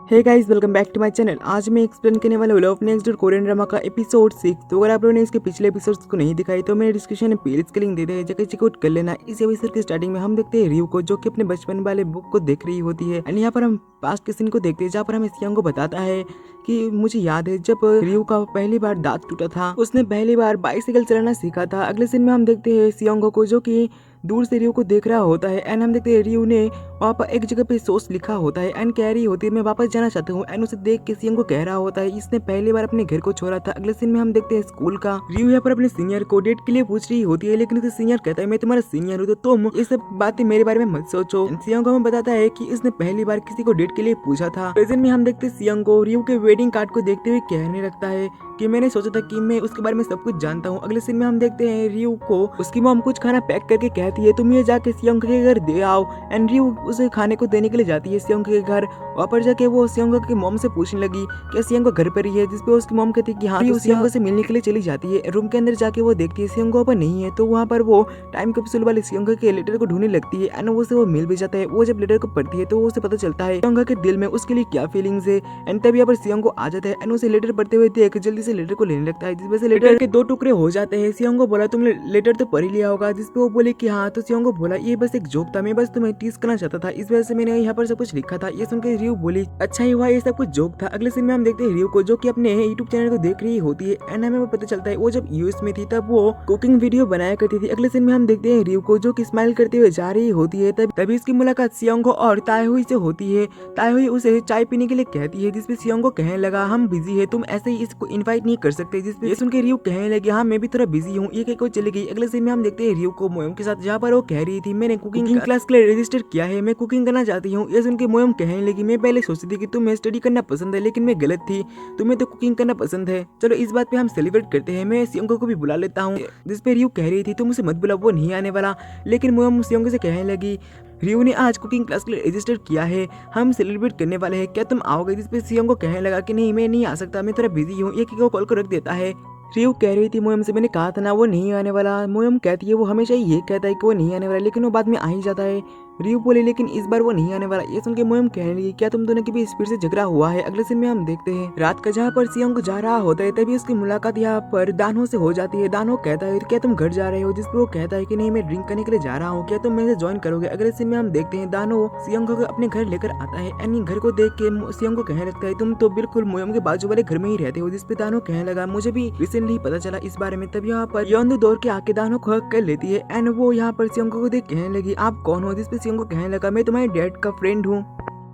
Hey guys, welcome back to my channel. आज मैं explain करने वाला हूँ Love Next Door Korean drama का एपिसोड 6। तो अगर आप लोगों ने इसके पिछले एपिसोड्स को नहीं दिखाई तो मेरे डिस्क्रिप्शन में प्लेलिस्ट के लिंक दे दे, जाकर चेकआउट कर लेना। इस एपिसोड की स्टार्टिंग में हम देखते हैं रियू को, जो कि अपने बचपन वाले बुक को देख रही होती है। एंड यहाँ पर हम पास्ट के सीन को देखते हैं, जहाँ पर हमें सियांग को बताता है कि मुझे याद है जब रियू का पहली बार दांत टूटा था, उसने पहली बार बाइसिकल चलाना सीखा था। अगले सीन में हम देखते हैं सियांग को, जो कि दूर से रियू को देख रहा होता है। एंड हम देखते हैं रियू ने वहाँ पर एक जगह पे सोच लिखा होता है एंड कह रही होती है मैं वापस जाना चाहता हूँ। एंड उसे देख के सियांग को कह रहा होता है इसने पहली बार अपने घर को छोड़ा था। अगले सीन में हम देखते हैं स्कूल का। रियू यहाँ पर अपने सीनियर को डेट के लिए पूछ रही होती है, लेकिन उसे सीनियर कहता है मैं तुम्हारा सीनियर हूँ तो तुम ये सब बातें मेरे बारे में मत सोचो। सियांग को हमें बताता है कि इसने पहली बार किसी को डेट के लिए पूछा था। प्रेजेंट में हम देखते हैं सियांग को रियू के वेडिंग कार्ड को देखते हुए कहने लगता है कि मैंने सोचा था कि मैं उसके बारे में सब कुछ जानता हूँ। अगले सीन में हम देखते हैं रियू को उसकी मॉम कुछ खाना पैक करके कहती है तुम ये जाके सियांग के घर दे आओ। एंड रियू उसे खाने को देने के लिए जाती है सियांग के घर। वहाँ पर जाके वो सियांग की मॉम से पूछने लगी कि सियांग घर पर ही है, जिसपे उसकी मॉम कहती है कि हाँ। तो सियांग से मिलने के लिए चली जाती है। रूम के अंदर जाके वो देखती है सियांग पर नहीं है, तो वहाँ पर वो टाइम कैप्सूल वाले सियांग के लेटर को ढूंढने लगती है। एंड वो मिल भी जाता है। वो जब लेटर को पढ़ती है तो उसे पता चलता है सियांग के दिल में उसके लिए क्या फीलिंग्स है। एंड तब यहाँ पर सियांग आ जाता है एंड उसे लेटर पढ़ते हुए देख जल्दी से लेटर को लेने लगता है, जिसमें से लेटर के 2 टुकड़े हो जाते हैं। सियांग बोला तुमने लेटर तो पढ़ ही लिया होगा, जिसपे वो बोले कि हाँ। तो सियांग बोला ये बस एक जोक था, मैं बस तुम्हें टीज करना चाहता था, इस वजह से मैंने यहाँ पर सब कुछ लिखा था। ये सुनकर रियू बोली अच्छा ही हुआ ये सब कुछ जोक था। अगले सीन में हम देखते हैं रियू को, जो कि अपने यूट्यूब चैनल को देख रही होती है। एंड हमें पता चलता है वो जब यूएस में थी तब वो कुकिंग वीडियो बनाया करती थी। अगले सीन में हम देखते हैं रियू को, जो कि स्माइल करते हुए जा रही होती है। तभी उसकी मुलाकात सियांग और ताएहुई से होती है। ताएहुई उसे चाय पीने के लिए कहती है, जिसपे सियांग कहने लगा हम बिजी है, तुम ऐसे ही इसको इनवाइट नहीं कर सकते। जिसपे सुन के रियू कहने लगी हाँ मैं भी थोड़ा बिजी हूँ, ये कोई चली गई। अगले सीन में हम देखते हैं रियू को मोयम के साथ, जहाँ पर वो कह रही थी मैंने कुकिंग क्लास के लिए रजिस्टर किया है, मैं कुकिंग करना चाहती हूँ। ये सुन के मोयम कहने लगी मैं पहले सोचती थी कि तुम्हें स्टडी करना पसंद है, लेकिन मैं गलत थी, तुम्हें तो कुकिंग करना पसंद है। चलो इस बात पे हम सेलिब्रेट करते हैं, मैं सियांग को भी बुला लेता हूँ। जिसपे रियू कह रही थी तुम उसे मत बुलाओ, वो नहीं आने वाला। लेकिन मोयम सियांग से कहने लगी रियू ने आज कुकिंग क्लास के लिए रजिस्टर किया है, हम सेलिब्रेट करने वाले हैं, क्या तुम आओगे। जिसपे सियांग कहने लगा कि नहीं मैं नहीं आ सकता, मैं थोड़ा बिजी हूँ। एक कॉल को रख देता है। रियू कह रही थी मोयम से मैंने कहा था ना वो नहीं आने वाला। मोयम कहती है वो हमेशा ये कहता है कि वो नहीं आने वाला, लेकिन वो बाद में आ ही जाता है। रियू बोले लेकिन इस बार वो नहीं आने वाला। ये सुन के मोयम कहने लगी क्या तुम दोनों के बीच फिर से झगड़ा हुआ है। अगले सीन में हम देखते हैं रात का, जहाँ पर सियांग जा रहा होता है, तभी उसकी मुलाकात यहाँ पर दानो से हो जाती है। दानो कहता है क्या तुम घर जा रहे हो, जिसपे वो कहता है कि नहीं मैं ड्रिंक करने के लिए जा रहा हूँ, क्या तुम मेरे से ज्वाइन करोगे। अगले सीन में हम देखते हैं दानो सियांग को अपने घर लेकर आता है। एंड घर को देख के सियांग को कहने लगता है तुम तो बिल्कुल मोयम के बाजू वाले घर में ही रहते हो। जिसपे दानो कहने लगा मुझे भी रिसेंटली पता चला इस बारे में। तब यहाँ पर योंदो दौड़ के आके दानो को हक कर लेती है। एंड वो यहाँ पर सियांग को देख कहने लगी आप कौन हो। जिसपे सियांग कहने लगा मैं तुम्हारे डैड का फ्रेंड हूँ।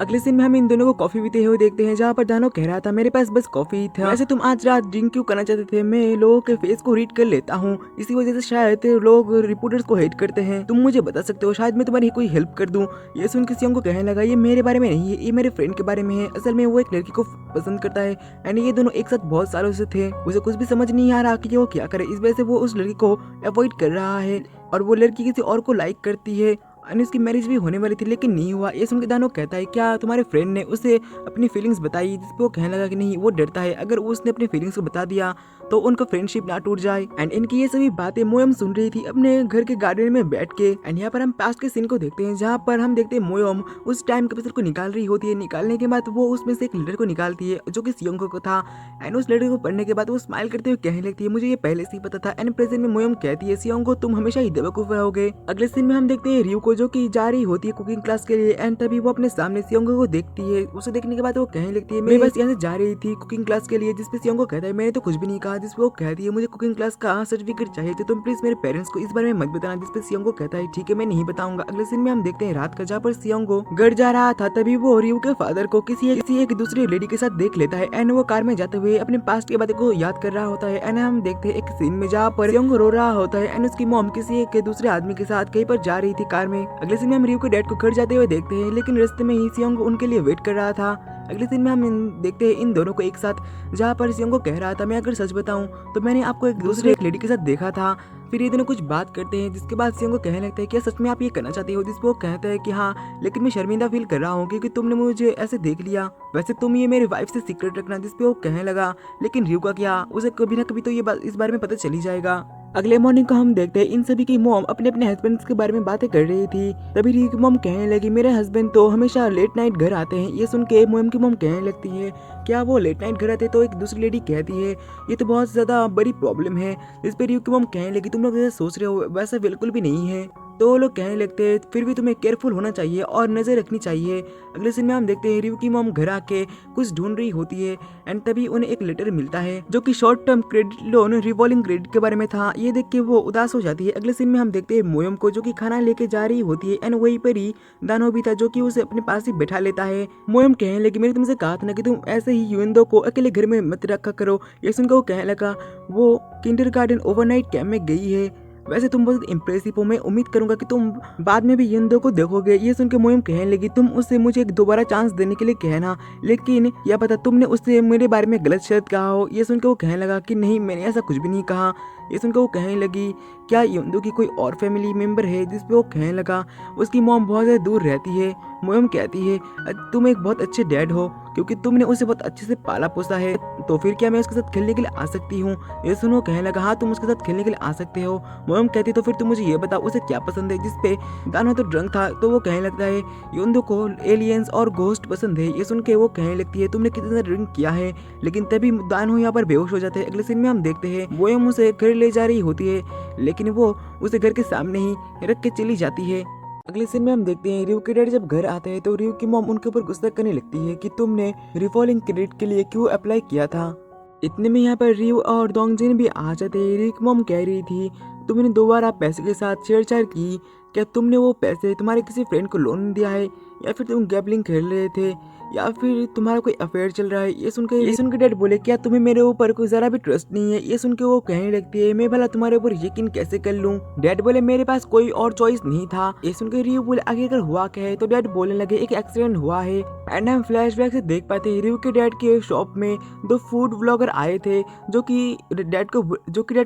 अगले सीन में हम इन दोनों को कॉफी पीते हुए देखते हैं, जहाँ पर दानो कह रहा था मेरे पास बस कॉफी ही था, वैसे तुम आज रात ड्रिंक क्यों करना चाहते थे, मैं लोगों के फेस को रीड कर लेता हूँ, इसी वजह से शायद लोग रिपोर्टर्स को हेट करते हैं, तुम मुझे बता सकते हो, शायद मैं तुम्हारी कोई हेल्प कर दूं। ये सुन के सियांग को कहने लगा ये मेरे बारे में नहीं है, ये मेरे फ्रेंड के बारे में है, असल में वो एक लड़की को पसंद करता है। एंड ये दोनों एक साथ बहुत सालों से थे, उसे कुछ भी समझ नहीं आ रहा कि वो क्या करे, इस वजह से वो उस लड़की को अवॉइड कर रहा है और वो लड़की किसी और को लाइक करती है। और उसकी मैरिज भी होने वाली थी लेकिन नहीं हुआ। ये सुन के दानो कहता है क्या तुम्हारे फ्रेंड ने उसे अपनी फीलिंग्स बताई। जिसपे वो कहने लगा कि नहीं वो डरता है अगर उसने अपनी फीलिंग्स को बता दिया तो उनका फ्रेंडशिप ना टूट जाए। एंड इनकी ये सभी बातें मोयम सुन रही थी अपने घर के गार्डन में बैठ के। एंड यहाँ पर हम पास्ट के सीन को देखते हैं, जहाँ पर हम देखते हैं मोयम उस टाइम कैप्सूल को निकाल रही होती है। निकालने के बाद वो उसमें से एक लेटर को निकालती है जो कि सियांग को था। एंड उस लेटर को पढ़ने के बाद वो स्माइल करते हुए कहने लगती है मुझे ये पहले से ही पता था। एंड प्रेजेंट में मोयम कहती है सियांग को तुम हमेशा ही बेवकूफ रहोगे। अगले सीन में हम देखते हैं रियू को, जो कि जा रही होती है कुकिंग क्लास के लिए। एंड तभी वो अपने सामने सियांग को देखती है। उसे देखने के बाद वो कहने लगती है मैं बस यहाँ से जा रही थी कुकिंग क्लास के लिए। जिसपे सियांग कहता है मैंने तो कुछ भी नहीं कहा। जिसपे वो कहती है मुझे कुकिंग क्लास का सर्टिफिकेट चाहिए, तो तुम प्लीज मेरे पेरेंट्स को इस बारे में मत बताना। जिसपे सियांग कहता है ठीक है मैं नहीं बताऊंगा। अगले सीन में हम देखते हैं रात का, जहाँ पर सियांग घर जा रहा था, तभी वो रियू के फादर को किसी एक दूसरी लेडी के साथ देख लेता है। एंड वो कार में जाते हुए अपने पास्ट की बातें को याद कर रहा होता है। एंड हम देखते हैं एक सीन में जहाँ पर सियांग रो रहा होता है एंड उसकी मॉम किसी एक दूसरे आदमी के साथ कहीं पर जा रही थी कार में। अगले सीन में हम रियू के डैड को घर जाते हुए देखते हैं, लेकिन रास्ते में ही सियांग उनके लिए वेट कर रहा था। अगले दिन में हम देखते हैं इन दोनों को एक साथ, जहाँ पर सियांग कह रहा था मैं अगर सच बताऊं तो मैंने आपको एक दूसरे लेडी के साथ देखा था। फिर ये दोनों कुछ बात करते हैं, जिसके बाद सियांग कहने लगता है क्या सच में आप ये करना चाहते हो। जिसपे वो कहता है कि हाँ लेकिन मैं शर्मिंदा फील कर रहा हूँ क्योंकि तुमने मुझे ऐसे देख लिया, वैसे तुम ये मेरी वाइफ से सीक्रेट रखना। जिसपे वो कहने लगा लेकिन रियू का क्या, उसे कभी ना कभी तो ये इस बारे में पता चली जाएगा। अगले मॉर्निंग को हम देखते हैं इन सभी की मॉम अपने अपने हस्बैंड्स के बारे में बातें कर रही थी। तभी रियू की मॉम कहने लगी मेरे हस्बैंड तो हमेशा लेट नाइट घर आते हैं। ये सुन के मोम की मॉम कहने लगती है क्या वो लेट नाइट घर आते? तो एक दूसरी लेडी कहती है ये तो बहुत ज्यादा बड़ी प्रॉब्लम है। इस पे रियू की मॉम कहने लगी तुम लोग जैसे सोच रहे हो वैसा बिल्कुल भी नहीं है। तो वो लोग कहने लगते हैं फिर भी तुम्हें केयरफुल होना चाहिए और नजर रखनी चाहिए। अगले सीन में हम देखते हैं रियू की मॉम घर आके कुछ ढूंढ रही होती है एंड तभी उन्हें एक लेटर मिलता है जो कि short term credit loan revolving credit के बारे में था। ये देख के वो उदास हो जाती है। अगले सीन में हम देखते हैं मोयम को जो कि खाना लेके जा रही होती है एंड वहीं पर ही दानो भी था जो कि उसे अपने पास ही बैठा लेता है। मोयम कहने लगी मैंने तुमसे कहा था ना कि तुम ऐसे ही युएंदो को अकेले घर में मत रखा करो। ये सुनकर वो कहने लगा वो किंडरगार्टन ओवरनाइट कैंप में गई है। वैसे तुम बहुत इम्प्रेसिव हो, मैं उम्मीद करूंगा कि तुम बाद में भी युएंदो को देखोगे। ये सुन के मोयम कहने लगी तुम उससे मुझे एक दोबारा चांस देने के लिए कहना, लेकिन या पता तुमने उससे मेरे बारे में गलत शब्द कहा हो। ये सुन के वो कहने लगा कि नहीं मैंने ऐसा कुछ भी नहीं कहा। ये सुनकर वो कहने लगी क्या युएंदो की कोई और फैमिली मेंबर है? जिस पे वो कहने लगा उसकी मॉम बहुत ज़्यादा दूर रहती है। मोयम कहती है तुम एक बहुत अच्छे डैड हो क्योंकि तुमने उसे बहुत अच्छे से पाला पोसा है, तो फिर क्या मैं उसके साथ खेलने के लिए आ सकती हूँ? ये सुनो कहने लगा हाँ तुम उसके साथ खेलने के लिए आ सकते हो। मोयम कहती तो फिर तुम मुझे ये बताओ उसे क्या पसंद है? जिस पे दानो तो ड्रंक था तो वो कहने लगता है युएंदो को एलियंस और घोस्ट पसंद है। ये सुन के वो कहने लगती है तुमने कितना ड्रिंक किया है? लेकिन तभी दानो यहाँ पर बेहोश हो जाते हैं। अगले सीन में हम देखते हैं मोयम उसे घर ले जा रही होती है लेकिन वो उसे घर के सामने ही रख के चली जाती है। अगले सीन में हम देखते हैं रियू के डैडी जब घर आते हैं तो रियू की मॉम उनके ऊपर गुस्सा करने लगती है कि तुमने रिवॉल्विंग क्रेडिट के लिए क्यों अप्लाई किया था। इतने में यहाँ पर रियू और दोंगजिन भी आ जाते हैं। रियू की मॉम कह रही थी तुमने दोबारा पैसे के साथ छेड़छाड़ की, क्या तुमने वो पैसे तुम्हारे किसी फ्रेंड को लोन दिया है या फिर तुम गैम्बलिंग खेल रहे थे या फिर तुम्हारा कोई अफेयर चल रहा है? ये सुन के डैड बोले क्या तुम्हें मेरे ऊपर कोई जरा भी ट्रस्ट नहीं है? ये सुन के वो कहने लगती है मैं भला तुम्हारे ऊपर यकीन कैसे कर लूं? डैड बोले मेरे पास कोई और चॉइस नहीं था। ये सुन के रियू बोले आखिरकार हुआ क्या है? तो डैड बोलने लगे एक एक्सीडेंट हुआ है एंड हम फ्लैशबैक से देख पाते हैं रियू के डैड के शॉप में दो फूड ब्लॉगर आए थे जो कि डैड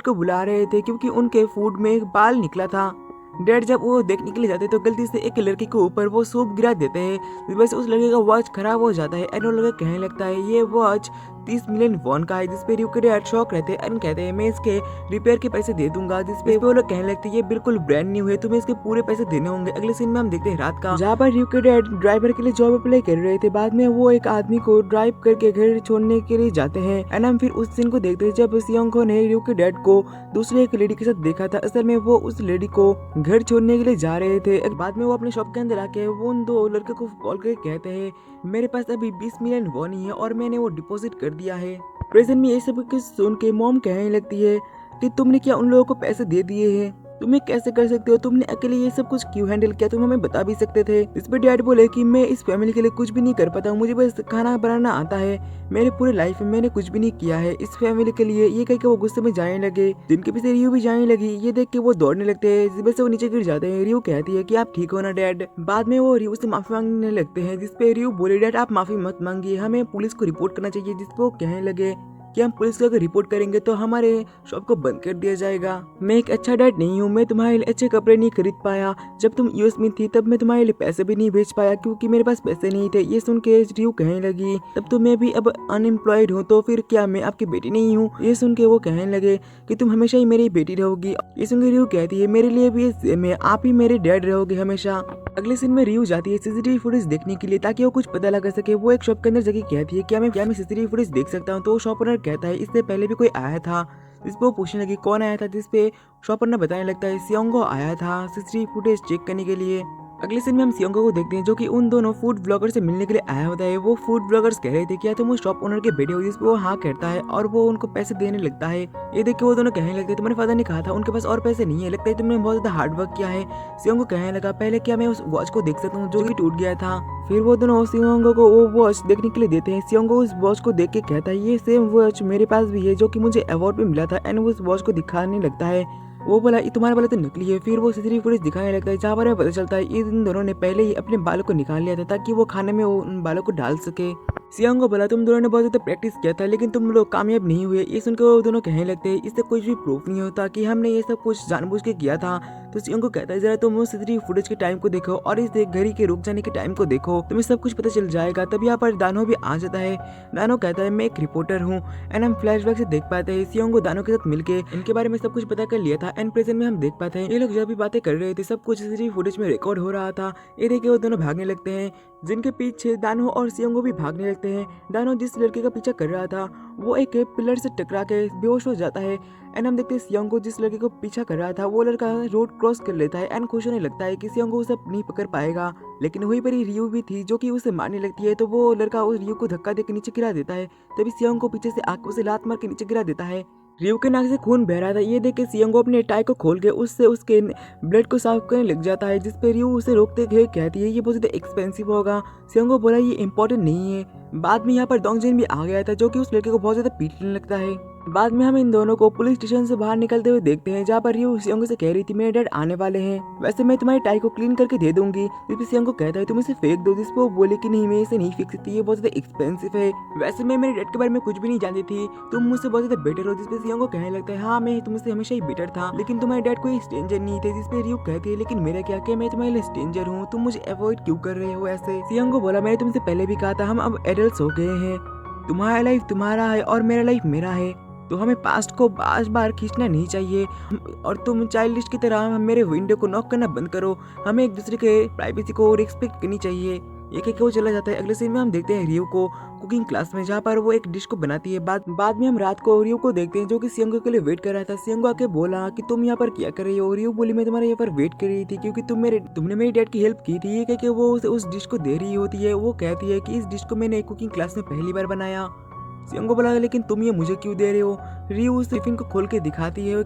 को बुला रहे थे क्योंकि उनके फूड में एक बाल निकला था। डैड जब वो देखने के लिए जाते तो गलती से एक लड़के के ऊपर वो सूप गिरा देते हैं। वैसे उस लड़के का वॉच खराब हो जाता है एंड वो लड़का कहने लगता है ये वॉच 30 मिलियन वॉन का है। जिस पे रियू के डैड शॉक रहते हैं एंड कहते हैं मैं इसके रिपेयर के पैसे दे दूंगा। जिस पे वो लोग कहने लगते हैं ये बिल्कुल ब्रांड न्यू है, तुम्हें इसके पूरे पैसे देने होंगे। अगले सीन में हम देखते हैं रात का जहाँ पर रियू के डैड ड्राइवर के लिए जॉब अप्लाई कर रहे थे। बाद में वो एक आदमी को ड्राइव करके घर छोड़ने के लिए जाते हैं एंड हम फिर उस सीन को देखते हैं जब सियोंगहो ने रियू के डैड को दूसरे एक लेडी के साथ देखा था। असल में वो उस लेडी को घर छोड़ने के लिए जा रहे थे। बाद में वो अपने शॉप के अंदर आके वो उन दो लड़के को कॉल करके कहते हैं मेरे पास अभी 20 मिलियन वॉन ही है और मैंने वो डिपॉजिट कर दिया है। प्रेजेंट में ये सब कुछ सुन के मॉम कहने लगती है कि तुमने क्या उन लोगों को पैसे दे दिए हैं? तुम्हें कैसे कर सकते हो? तुमने अकेले ये सब कुछ क्यों हैंडल किया? तुम हमें बता भी सकते थे। इस पे डैड बोले कि मैं इस फैमिली के लिए कुछ भी नहीं कर पाता हूँ, मुझे बस खाना बनाना आता है। मेरे पूरे लाइफ में मैंने कुछ भी नहीं किया है इस फैमिली के लिए। ये कह के वो गुस्से में जाने लगे। जिनके पीछे रियू भी जाने लगी। ये देख के वो दौड़ने लगते हैं, जिस वजह से वो नीचे गिर जाते हैं। रियू कहती है कि आप ठीक हो ना डैड? बाद में वो रियू से माफी मांगने लगते हैं, जिसपे रियू बोले डैड आप माफी मत मांगिए, हमें पुलिस को रिपोर्ट करना चाहिए। जिसपे वो कहने लगे कि हम पुलिस को अगर रिपोर्ट करेंगे तो हमारे शॉप को बंद कर दिया जाएगा। मैं एक अच्छा डैड नहीं हूँ, मैं तुम्हारे लिए अच्छे कपड़े नहीं खरीद पाया। जब तुम यूएस में थी तब मैं तुम्हारे लिए पैसे भी नहीं भेज पाया क्योंकि मेरे पास पैसे नहीं थे। ये सुन के रियू कहने लगी तब तो मैं भी अब अनएम्प्लॉयड हूँ, तो फिर क्या मैं आपकी बेटी नहीं हूँ? ये सुन के वो कहने लगे कि तुम हमेशा ही मेरी बेटी रहोगी। ये सुन के रियू कहती है मेरे लिए भी सेम है, आप ही मेरे डैड रहोगे हमेशा। अगले सीन में रियू जाती है सीसीटीवी फुटेज देखने के लिए ताकि वो कुछ पता लगा सके। वो एक शॉप के अंदर जाके कहती है क्या मैं सीसीटीवी फुटेज देख सकता हूँ? तो वो शॉप ओनर कहता है इससे पहले भी कोई आया था। जिसपे वो पूछने लगी कौन आया था? जिसपे शॉप ओनर बताने लगता है सियोंगहो आया था सीसीटीवी फुटेज चेक करने के लिए। अगले सीन में हम सियोंगहो को देखते हैं जो कि उन दोनों फूड ब्लॉगर से मिलने के लिए आया होता है। वो फूड ब्लॉगर्स कह रहे थे क्या तुम उस शॉप ओनर के बेटे हो? जिसपे वो हाँ कहता है और वो उनको पैसे देने लगता है। ये देख के वो दोनों कहने लगते तुम्हारे फादर ने कहा था उनके पास और पैसे नहीं है, लगता है तुमने बहुत ज्यादा हार्ड वर्क किया है। सियोंगहो कहने लगा पहले क्या मैं उस वॉच को देख सकता हूँ जो कि टूट गया था? फिर वो दोनों सियोंगहो को वो वॉच देखने के लिए देते हैं। सियोंगहो उस वॉच को देख के कहता है ये सेम वॉच मेरे पास भी है जो कि मुझे अवार्ड में मिला था एंड वो उस वॉच को दिखाने लगता है। वो बोला तुम्हारा वाला तो नकली है। फिर वो सीसीटीवी फुटेज दिखाने लगता है जहाँ पर पता चलता है इन दोनों ने पहले ही अपने बालों को निकाल लिया था ताकि वो खाने में उन बालों को डाल सके। सियांग को बोला तुम दोनों ने बहुत ज्यादा प्रैक्टिस किया था लेकिन तुम लोग कामयाब नहीं हुए। ये सुनकर वो दोनों कहने लगते हैं इससे कुछ भी प्रूफ नहीं होता कि हमने ये सब कुछ जानबूझ के किया था। तो सियांग को कहता है जरा तुम उस सीसीटीवी फुटेज के टाइम को देखो और इस घड़ी के रुक जाने के टाइम को देखो, तुम्हें सब कुछ पता चल जाएगा। तब यहाँ पर दानो भी आ जाता है। दानो कहता है मैं एक रिपोर्टर हूँ एंड हम फ्लैशबैक से देख पाते हैं सियांग को दानो के साथ मिलके इनके बारे में सब कुछ पता कर लिया था एंड प्रेजेंट में हम देख पाते हैं ये लोग जब भी बातें कर रहे थे सब कुछ सीसीटीवी फुटेज में रिकॉर्ड हो रहा था। ये देख के वो दोनों भागने लगते हैं जिनके पीछे दानो और सियांगो भी भागने लगते हैं। दानो जिस लड़के का पीछा कर रहा था वो एक पिलर से टकरा के बेहोश हो जाता है एंड हम देखते हैं सियांगो जिस लड़के को पीछा कर रहा था वो लड़का रोड क्रॉस कर लेता है एंड खुश होने लगता है कि सियांगो उसे नहीं पकड़ पाएगा। लेकिन वहीं पर ही रियू भी थी जो कि उसे मारने लगती है। तो वो लड़का उस रियू को धक्का देकर नीचे गिरा देता है। तभी सियांगो पीछे से आकर उसे लात मार के नीचे गिरा देता है। रियू के नाक से खून बह रहा था। ये देख के सियांगो अपने टाई को खोल के उससे उसके ब्लड को साफ करने लग जाता है जिस पे रियू उसे रोकते हुए कहती है ये बहुत ज्यादा एक्सपेंसिव होगा। सियांगो बोला ये इंपॉर्टेंट नहीं है। बाद में यहाँ पर डोंगजिन भी आ गया था जो कि उस लड़के को बहुत ज्यादा पीटने लगता है। बाद में हम इन दोनों को पुलिस स्टेशन से बाहर निकलते हुए देखते हैं जहाँ पर रियू सियांगो से कह रही थी मेरे डैड आने वाले हैं, वैसे मैं तुम्हारी टाई को क्लीन करके दे दूंगी। जिस पे सियांगो कहता है तुम इसे फेंक दो, जिस पे वो बोले कि नहीं मैं इसे नहीं फेंक सकती, ये बहुत ज्यादा एक्सपेंसिव है। वैसे मैं मेरे डैड के बारे में कुछ भी नहीं जानती थी, तुम मुझसे बहुत ज्यादा बेटर हो। जिस पे सियांगो कहने लगता है हाँ मैं तुमसे हमेशा ही बेटर था लेकिन तुम्हारे डैड कोई स्ट्रेंजर नहीं थे। जिस पे रियू कहती है लेकिन मेरा क्या मैं तुम्हारे लिए स्ट्रेंजर हूँ, तुम मुझे अवॉइड क्यों कर रहे हो ऐसे। सियांगो बोला मैंने तुमसे पहले भी कहा था हम अब एडल्ट हो गए हैं, तुम्हारा लाइफ तुम्हारा है और मेरा लाइफ मेरा है, तो हमें पास्ट को बार बार खींचना नहीं चाहिए। और तुम चाइल्डिश की तरह मेरे विंडो को नॉक करना बंद करो, हमें एक दूसरे के प्राइवेसी को रिस्पेक्ट करनी चाहिए। ये कह के वो चला जाता है। अगले सीन में हम देखते हैं रियू को कुकिंग क्लास में जहाँ पर वो एक डिश को बनाती है। बाद में हम रात को रियू को देखते हैं जो कि सियांगो के लिए वेट कर रहा था। सियांगो आके बोला कि तुम यहाँ पर क्या कर रही हो। रियू बोली मैं तुम्हारे यहाँ पर वेट कर रही थी क्योंकि तुमने मेरी डैड की हेल्प की थी। ये कह के वो उस डिश को दे रही होती है। वो कहती है कि इस डिश को मैंने कुकिंग क्लास में पहली बार बनाया। सियांगो बोला लेकिन तुम ये मुझे क्यों दे रहे हो। रियू उस टिफिन को खोल के दिखाते हुए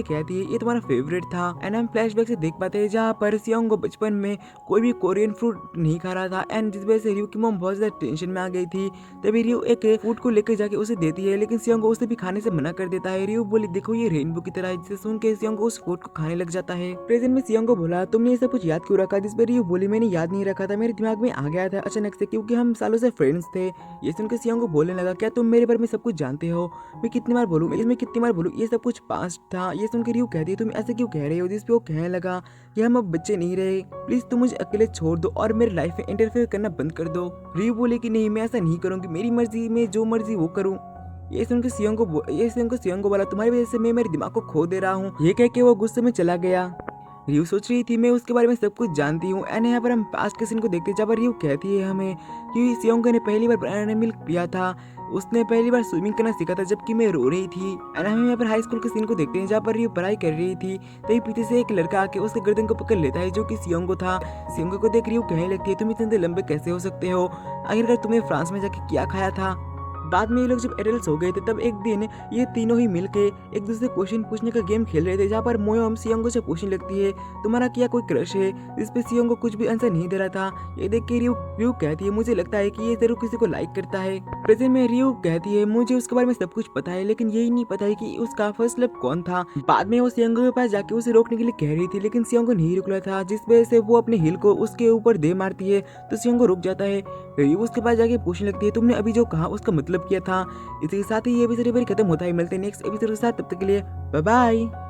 कहती है ये तुम्हारा फेवरेट था। एंड हम फ्लैशबैक से देख पाते हैं जहाँ पर सियांगो बचपन में कोई भी कोरियन फ्रूट नहीं खा रहा था एंड जिस वजह से रियू की मॉम बहुत ज्यादा टेंशन में आ गई थी। तभी रियू एक फूड को लेकर जाके उसे देती है लेकिन सियांगो उसे भी खाने से मना कर देता है। रियू बोली देखो ये रेनबो की तरह है, जिसे सुन के सियांगो उस फूड को खाने लग जाता है। प्रेजेंट में सियांगो बोला तुमने ये सब कुछ याद क्यों रखा। जिस पर रियू बोली मैंने याद नहीं रखा था, मेरे दिमाग में आ गया था अचानक से क्योंकि हम सालों से फ्रेंड्स थे। ये सुनकर सियांगो बोलने लगा क्या तुम मेरे बारे में सब कुछ जानते हो। मैं कितनी बार बोलूँ ये सब कुछ पास्ट था। ये सुनकर रियू कहती है तुम ऐसे क्यों कह रहे हो। जिस पे वो कहने लगा कि हम अब बच्चे नहीं रहे, प्लीज तुम मुझे अकेले छोड़ दो और मेरी लाइफ में इंटरफेयर करना बंद कर दो। रियू बोले कि नहीं मैं ऐसा नहीं करूंगी, मेरी मर्जी में जो मर्जी वो करूँ। ये सुनकर सियांगो बोला तुम्हारी वजह से मैं मेरे दिमाग को खो दे रहा हूँ। ये कह के वो गुस्से में चला गया। रियू सोच रही थी मैं उसके बारे में सब कुछ जानती हूँ। एंड यहाँ पर हम पास्ट के सीन को देखते हैं जहाँ पर रियू कहती है हमें कि सियांगो ने पहली बार बनाना मिल्क पिया था, उसने पहली बार स्विमिंग करना सीखा था जबकि मैं रो रही थी। एंड हम यहाँ पर हाई स्कूल के सीन को देखते हैं जहाँ पर रियू पढ़ाई कर रही थी। तभी पीछे से एक लड़का आके उसके गर्दन को पकड़ लेता है जो कि सियांगो था। सियांगो को देख रियू कहने लगती है तुम इतने लंबे कैसे हो सकते हो, आखिरकार तुमने फ्रांस में जाके क्या खाया था। बाद में ये लोग जब एडल्ट हो गए थे तब एक दिन ये तीनों ही मिलके एक दूसरे क्वेश्चन पूछने का गेम खेल रहे थे जहाँ पर मोयोम सियांगो से पूछने लगती है तुम्हारा क्या कोई क्रश है। जिस पे सियांगो कुछ भी आंसर नहीं दे रहा था। ये देख के रियू कहती है मुझे लगता है कि ये जरूर किसी को लाइक करता है। प्रेजेंट में रियू कहती है मुझे उसके बारे में सब कुछ पता है लेकिन यही नहीं पता है कि उसका फर्स्ट लव कौन था। बाद में वो सियांगो के पास जाके उसे रोकने के लिए कह रही थी लेकिन सियांगो नहीं रुक रहा था जिस वजह से वो अपने हिल को उसके ऊपर दे मारती है तो सियांगो रुक जाता है। रियू उसके पास जाके पूछने लगती है तुमने अभी जो कहा उसका मतलब क्या था। इसी के साथ ही ये एपिसोड खत्म होता है। मिलते हैं नेक्स्ट एपिसोड के साथ, तब तक के लिए बाय बाय।